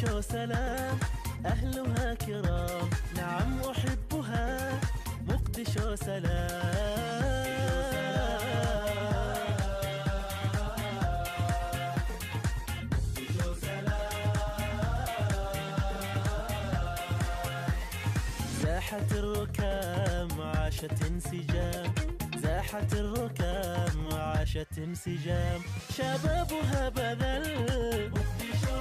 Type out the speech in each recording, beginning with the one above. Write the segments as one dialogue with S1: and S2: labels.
S1: مقدشو سلام، أهلها كرام، نعم أحبها مقدشو سلام. زاحت الركام عاشت انسجام، زاحت الركام عاشت انسجام، شبابها بذل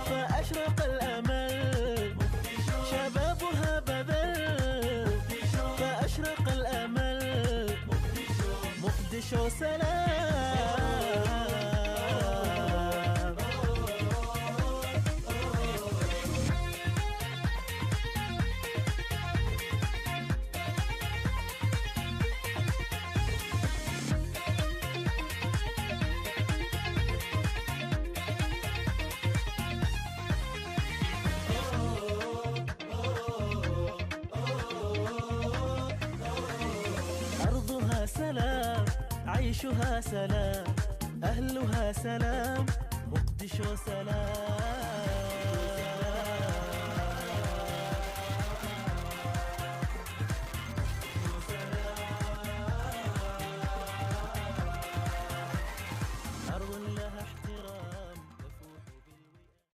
S1: فأشرق الأمل، شبابها بذل فأشرق الأمل، مقدشو سلام. أرضها سلام، عيشها سلام، أهلها سلام، مقدشو سلام.